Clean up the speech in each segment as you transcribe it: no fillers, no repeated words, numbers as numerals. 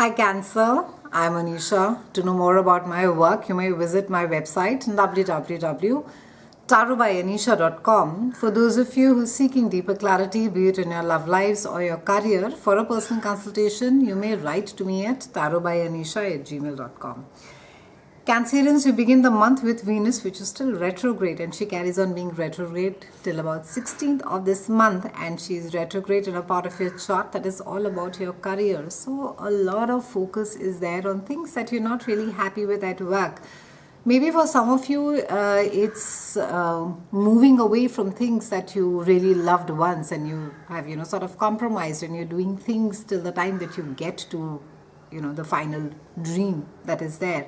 Hi Cancer, I'm Anisha. To know more about my work, you may visit my website www.tarotbyanisha.com. For those of you who are seeking deeper clarity, be it in your love lives or your career, for a personal consultation, you may write to me at tarotbyanisha@gmail.com. Cancerians, we begin the month with Venus, which is still retrograde, and she carries on being retrograde till about 16th of this month, and she is retrograde in a part of your chart that is all about your career. So a lot of focus is there on things that you're not really happy with at work. Maybe for some of you, it's moving away from things that you really loved once, and you have, sort of compromised, and you're doing things till the time that you get to, the final dream that is there.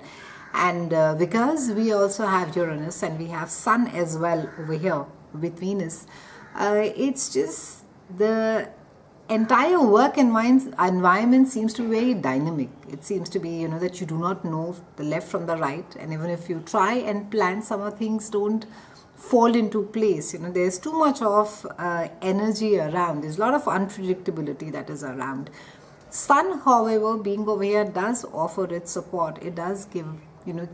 And because we also have Uranus and we have Sun as well over here with Venus, it's just the entire work environment seems to be very dynamic. It seems to be, that you do not know the left from the right, and even if you try and plan, some of things don't fall into place. There's too much of energy around. There's a lot of unpredictability that is around. Sun, however, being over here, does offer its support. It does give,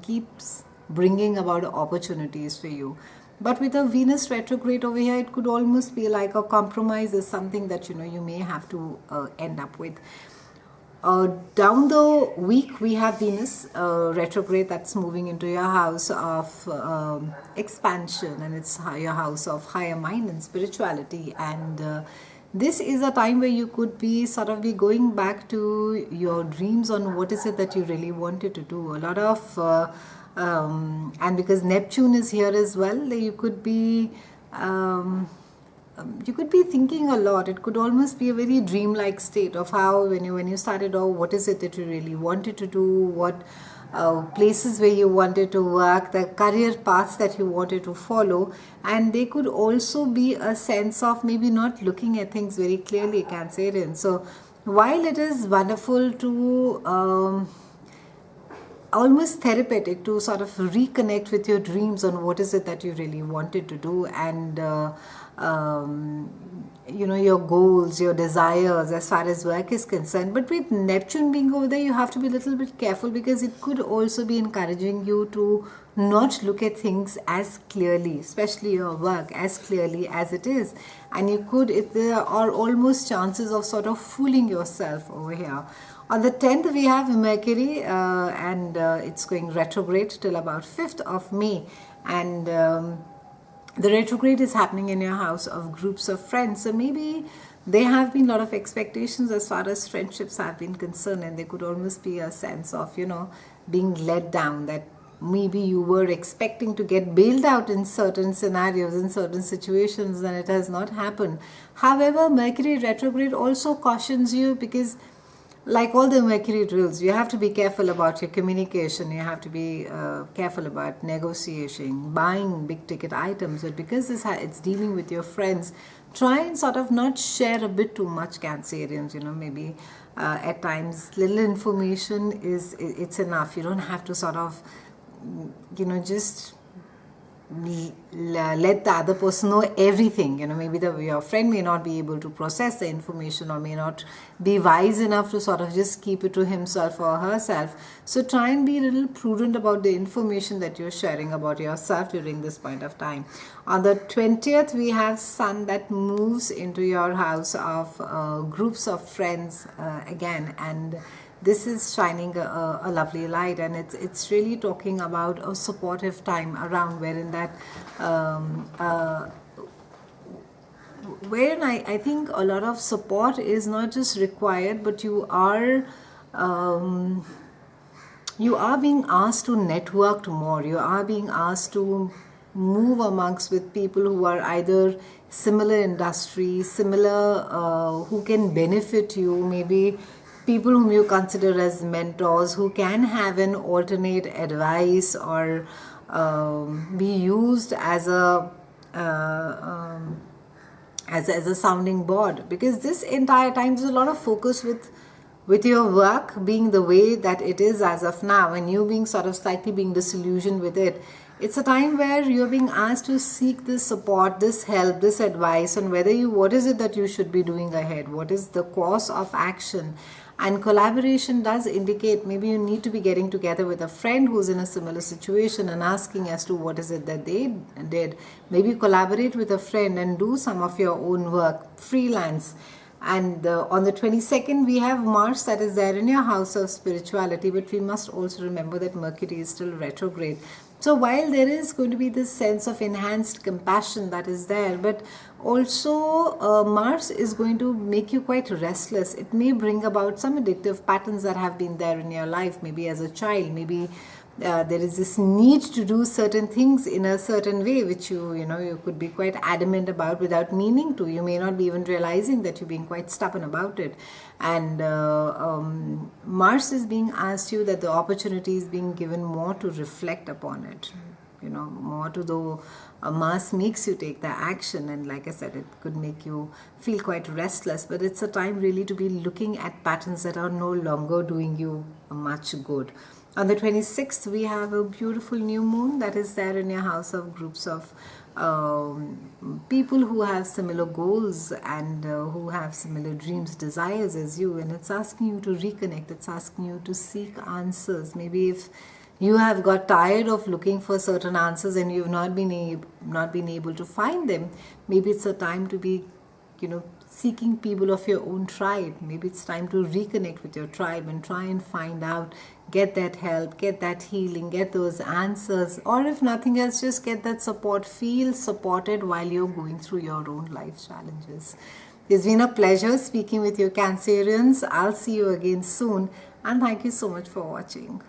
keeps bringing about opportunities for you. But with a Venus retrograde over here, it could almost be like a compromise is something that, you may have to end up with. Down the week, we have Venus retrograde that's moving into your house of expansion, and it's your house of higher mind and spirituality. And this is a time where you could be sort of be going back to your dreams on what is it that you really wanted to do. A lot of and because Neptune is here as well, you could be thinking a lot. It could almost be a very dreamlike state of how when you started off, what is it that you really wanted to do, what places where you wanted to work, the career paths that you wanted to follow. And they could also be a sense of maybe not looking at things very clearly, Cancerian. So while it is wonderful to almost therapeutic to sort of reconnect with your dreams on what is it that you really wanted to do, and your goals, your desires as far as work is concerned. But with Neptune being over there, you have to be a little bit careful, because it could also be encouraging you to not look at things as clearly, especially your work, as clearly as it is. And there are almost chances of sort of fooling yourself over here. On the 10th, we have Mercury, and it's going retrograde till about 5th of May. And the retrograde is happening in your house of groups of friends. So maybe there have been a lot of expectations as far as friendships have been concerned, and there could almost be a sense of, being let down, that maybe you were expecting to get bailed out in certain scenarios, in certain situations, and it has not happened. However, Mercury retrograde also cautions you, because like all the Mercury drills, you have to be careful about your communication. You have to be careful about negotiation, buying big ticket items. But because it's dealing with your friends, try and sort of not share a bit too much, Cancerians. Maybe at times little information it's enough. You don't have to sort of just let the other person know everything. Maybe your friend may not be able to process the information, or may not be wise enough to sort of just keep it to himself or herself. So try and be a little prudent about the information that you're sharing about yourself during this point of time. On the 20th, we have Sun that moves into your house of groups of friends again, and this is shining a lovely light, and it's really talking about a supportive time around, wherein that wherein I think a lot of support is not just required, but you are being asked to network more. You are being asked to move amongst with people who are either similar industry, similar who can benefit you, maybe people whom you consider as mentors, who can have an alternate advice, or be used as a sounding board. Because this entire time there's a lot of focus with your work being the way that it is as of now, and you being sort of slightly being disillusioned with it. It's a time where you're being asked to seek this support, this help, this advice on what is it that you should be doing ahead, what is the course of action. And collaboration does indicate maybe you need to be getting together with a friend who's in a similar situation and asking as to what is it that they did. Maybe collaborate with a friend and do some of your own work, freelance. And on the 22nd, we have Mars that is there in your house of spirituality, but we must also remember that Mercury is still retrograde. So while there is going to be this sense of enhanced compassion that is there, but also Mars is going to make you quite restless. It may bring about some addictive patterns that have been there in your life, maybe as a child, maybe there is this need to do certain things in a certain way, which you could be quite adamant about without meaning to. You may not be even realizing that you're being quite stubborn about it. And Mars is being asked you that the opportunity is being given more to reflect upon it. More to the Mars makes you take the action, and like I said, it could make you feel quite restless, but it's a time really to be looking at patterns that are no longer doing you much good. On the 26th, we have a beautiful new moon that is there in your house of groups of people who have similar goals and who have similar dreams, desires as you, and it's asking you to reconnect. It's asking you to seek answers. Maybe if you have got tired of looking for certain answers and you've not been able to find them, maybe it's a time to be seeking people of your own tribe. Maybe it's time to reconnect with your tribe and try and find out, get that help, get that healing, get those answers, or if nothing else, just get that support. Feel supported while you're going through your own life challenges. It's been a pleasure speaking with you, Cancerians. I'll see you again soon, and thank you so much for watching.